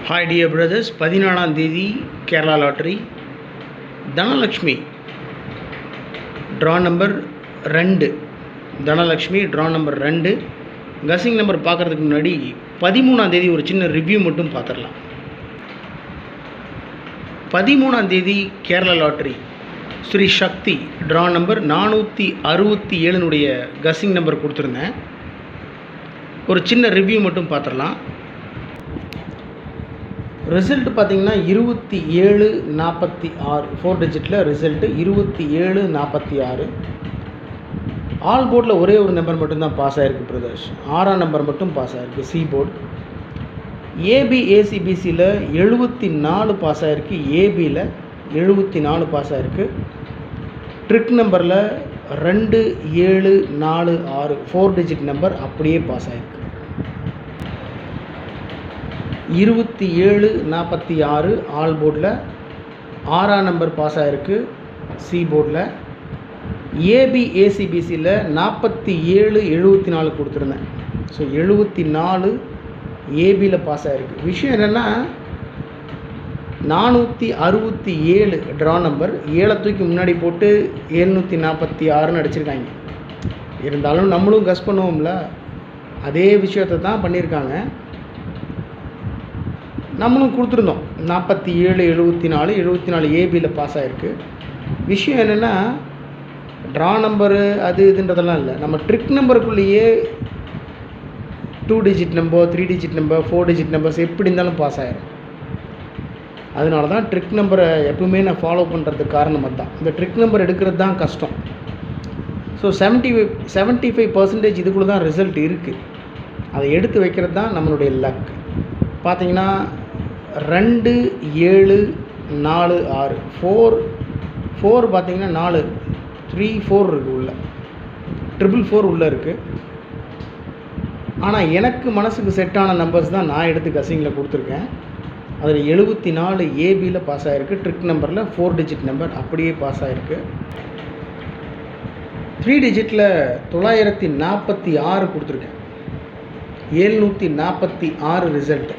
Hi dear brothers, 14ஆம் தேதி Kerala lottery Dhanalakshmi draw number 2. Dhanalakshmi draw number 2 guessing number பார்க்குறதுக்கு முன்னாடி 13ஆம் தேதி ஒரு சின்ன ரிவ்யூ மட்டும் பார்த்துடலாம். 13ஆம் தேதி கேரளா லாட்ரி ஸ்ரீ சக்தி ட்ரா நம்பர் 467 கசிங் நம்பர் கொடுத்துருந்தேன். ஒரு சின்ன ரிவ்யூ மட்டும் பார்த்துடலாம். ரிசல்ட் பார்த்திங்கன்னா 2746 4 டிஜிட்டில் ரிசல்ட்டு 2746. ஆல் போர்டில் ஒரே ஒரு நம்பர் மட்டும்தான் பாஸ் ஆகிருக்கு பிரதர்ஸ். 6ஆம் நம்பர் மட்டும் பாஸ் ஆகிருக்கு சி போர்டு. ஏபிஏசிபிசியில் 74 பாஸ் ஆகிருக்கு, ஏபியில் 74 பாஸ் ஆகிருக்கு. ட்ரிக் நம்பரில் 2746 4 டிஜிட் நம்பர் அப்படியே பாஸ் ஆகிருக்கு. 2746 ஆல் போர்டில் 6ஆம் நம்பர் பாஸ் ஆகிருக்கு சி போர்டில். ஏபிஏசிபிசியில் 4774 கொடுத்துருந்தேன். ஸோ 74 ஏபியில் பாஸ் ஆகிருக்கு. விஷயம் என்னென்னா 467 ட்ரா நம்பர் 7 தூக்கி முன்னாடி போட்டு 746 அடிச்சிருக்காங்க. இருந்தாலும் நம்மளும் கஸ் பண்ணுவோம்ல, அதே விஷயத்தை தான் பண்ணியிருக்காங்க. நம்மளும் கொடுத்துருந்தோம் 4774 ஏபியில் பாஸ் ஆகிருக்கு. விஷயம் என்னென்னா ட்ரா நம்பரு அது இதுன்றதெல்லாம் இல்லை, நம்ம ட்ரிக் நம்பருக்குள்ளேயே 2 digit number 3 digit number 4 digit numbers எப்படி இருந்தாலும் பாஸ் ஆகிடும். அதனால தான் ட்ரிக் நம்பரை எப்பவுமே நான் ஃபாலோ பண்ணுறதுக்கு காரணம் அதுதான். இந்த ட்ரிக் நம்பர் எடுக்கிறது தான் கஷ்டம். ஸோ 75% இதுக்குள்ளே தான் ரிசல்ட் இருக்குது. அதை எடுத்து வைக்கிறது தான் நம்மளுடைய லக். பார்த்தீங்கன்னா 2 7 4 6 4 பார்த்தீங்கன்னா 4 3 4 இருக்குது, உள்ள 444 உள்ளே இருக்குது. ஆனால் எனக்கு மனசுக்கு செட்டான நம்பர்ஸ் தான் நான் எடுத்து கசிங்கில் கொடுத்துருக்கேன். அதில் 74 ஏபியில் பாஸ் ஆகிருக்கு. ட்ரிக் நம்பரில் 4 டிஜிட் நம்பர் அப்படியே பாஸ் ஆகிருக்கு. 3 டிஜிட்டில் 946 கொடுத்துருக்கேன். 746 ரிசல்ட்டு.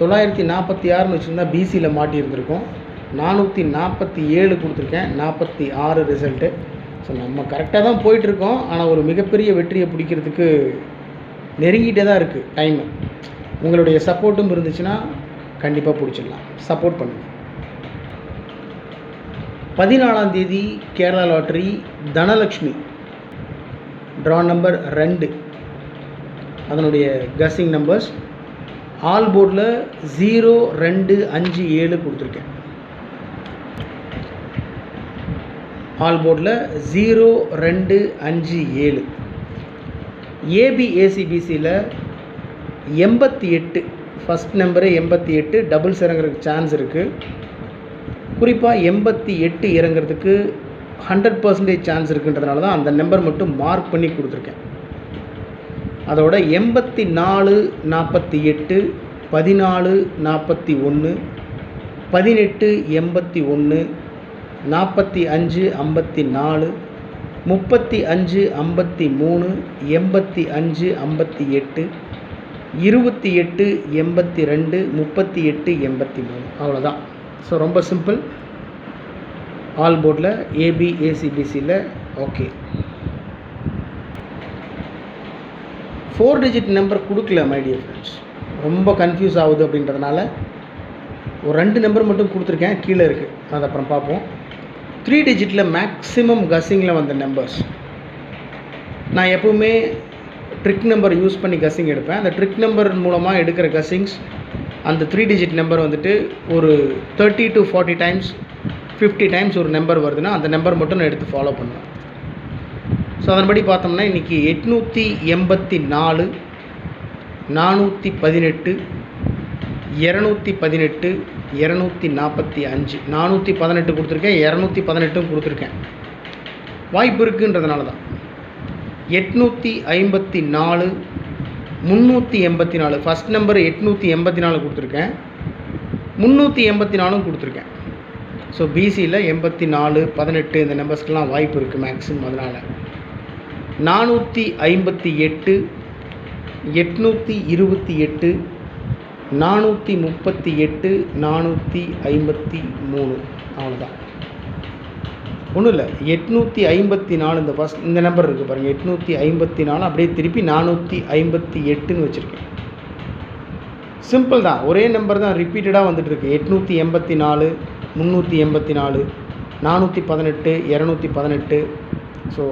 946 வச்சுருந்தா பிசியில் மாட்டியிருந்திருக்கோம். 447 கொடுத்துருக்கேன், 46 ரிசல்ட்டு. ஸோ நம்ம கரெக்டாக தான் போயிட்டுருக்கோம். ஆனால் ஒரு மிகப்பெரிய வெற்றியை பிடிக்கிறதுக்கு நெருங்கிட்டே தான் இருக்குது டைமு. உங்களுடைய சப்போர்ட்டும் இருந்துச்சுன்னா கண்டிப்பாக பிடிச்சிடலாம். சப்போர்ட் பண்ணுங்கள். 14ஆம் தேதி Kerala lottery Dhanalakshmi draw number 2 அதனுடைய கசிங் நம்பர்ஸ் ஆல் போர்டில் 0257 கொடுத்துருக்கேன். ஆல் போர்டில் 0257. ஏபிஏசிபிசியில் 88 ஃபஸ்ட் நம்பரு 88 டபுள்ஸ் இறங்குறதுக்கு சான்ஸ் இருக்குது. குறிப்பாக 88 இறங்குறதுக்கு 100% சான்ஸ் இருக்குன்றதுனால தான் அந்த நம்பர் மட்டும் மார்க் பண்ணி கொடுத்துருக்கேன். அதோட 84 48 14 41 18 81 45 54 35 53 85 58 28 82 38 83 அவ்வளோதான். ஸோ ரொம்ப சிம்பிள். ஆல் போர்டில் ஏபிஏசிபிசியில் ஓகே. 4 டிஜிட் நம்பர் கொடுக்கல மை டியர் ஃப்ரெண்ட்ஸ். ரொம்ப கன்ஃபியூஸ் ஆகுது அப்படின்றதுனால ஒரு 2 நம்பர் மட்டும் கொடுத்துருக்கேன், கீழே இருக்குது, அது அப்புறம் பார்ப்போம். 3 டிஜிட்டில் மேக்ஸிமம் கசிங்கில் வந்த நம்பர்ஸ். நான் எப்போவுமே ட்ரிக் நம்பர் யூஸ் பண்ணி கசிங் எடுப்பேன். அந்த ட்ரிக் நம்பர் மூலமாக எடுக்கிற கசிங்ஸ் அந்த 3 டிஜிட் நம்பர் வந்துட்டு ஒரு 30 to 40 டைம்ஸ் 50 டைம்ஸ் ஒரு நம்பர் வருதுன்னா அந்த நம்பர் மட்டும் நான் எடுத்து ஃபாலோ பண்ணுவேன். ஸோ அதன்படி பார்த்தோம்னா இன்றைக்கி 884 418 218 245 418 கொடுத்துருக்கேன், 218 கொடுத்துருக்கேன். வாய்ப்பு இருக்குன்றதுனால தான். 854 384 ஃபஸ்ட் நம்பர் 884 கொடுத்துருக்கேன், 384 கொடுத்துருக்கேன். ஸோ பிசியில் 84 18 இந்த நம்பர்ஸ்க்கெலாம் வாய்ப்பு இருக்குது மேக்ஸிமம். அதனால் 458 828 438 453. அவ்வளோதான், ஒன்றும் இல்லை. 854 இந்த ஃபஸ்ட் இந்த நம்பர் இருக்குது பாருங்கள், 854 அப்படியே திருப்பி 458ன்னு வச்சுருக்கேன். சிம்பிள் தான், ஒரே நம்பர் தான் ரிப்பீட்டடாக வந்துட்டுருக்கு. 884 384 418 218. ஸோ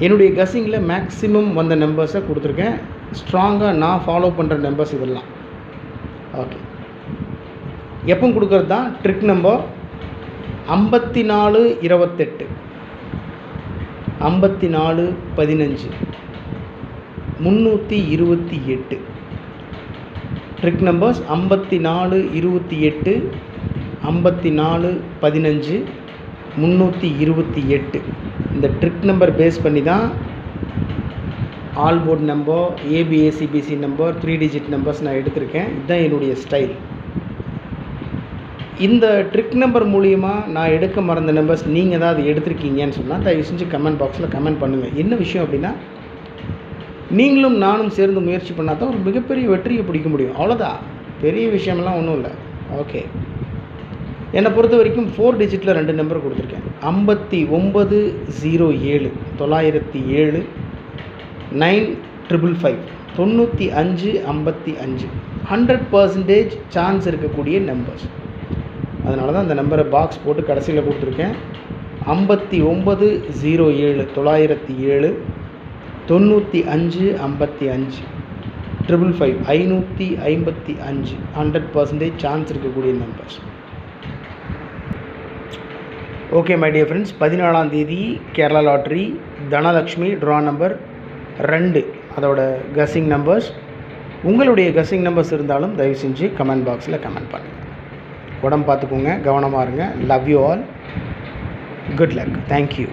என்னுடைய கஸ்ஸிங்கில் மேக்ஸிமம் வந்த நம்பர்ஸை கொடுத்துருக்கேன். ஸ்ட்ராங்காக நான் ஃபாலோ பண்ணுற நம்பர்ஸ் இதெல்லாம். ஓகே, எப்போ கொடுக்குறது தான் ட்ரிக் நம்பர் 54 28 54 15 328. Trick numbers 54 28 54 15 328. இந்த ட்ரிக் நம்பர் பேஸ் பண்ணி தான் all board number, A B A C B C number, 3 digit numbers நான் எடுத்திருக்கேன். இதுதான் என்னுடைய ஸ்டைல். இந்த ட்ரிக் நம்பர் மூலியமாக நான் எடுக்க மறந்த நம்பர்ஸ் நீங்கள் ஏதாவது எடுத்திருக்கீங்கன்னு சொன்னால் தயவு செஞ்சு கமெண்ட் பாக்ஸில் கமெண்ட் பண்ணுங்கள். என்ன விஷயம் அப்படின்னா, நீங்களும் நானும் சேர்ந்து முயற்சி பண்ணால் தான் ஒரு மிகப்பெரிய வெற்றியை பிடிக்க முடியும். அவ்வளோதான், பெரிய விஷயமெல்லாம் ஒன்றும் இல்லை. ஓகே, என்னை பொறுத்த வரைக்கும் 4 டிஜிட்டில் 2 நம்பர் கொடுத்துருக்கேன். 5907 907 9555 9555 100% சான்ஸ் இருக்கக்கூடிய நம்பர்ஸ். அதனால தான் அந்த நம்பரை பாக்ஸ் போட்டு கடைசியில் கொடுத்துருக்கேன். 5907 907 9555 555 555 100% சான்ஸ் இருக்கக்கூடிய நம்பர்ஸ். ஓகே மை டியர் ஃப்ரெண்ட்ஸ், 14ஆம் தேதி Kerala lottery Dhanalakshmi draw number 2 அதோட கஸ்ஸிங் நம்பர்ஸ். உங்களுடைய கஸ்ஸிங் நம்பர்ஸ் இருந்தாலும் தயவு செஞ்சு கமெண்ட் பாக்ஸில் கமெண்ட் பண்ணுங்கள். உடம்பு பார்த்துக்கோங்க, கவனமாக இருங்க. Love you all, good luck, thank you.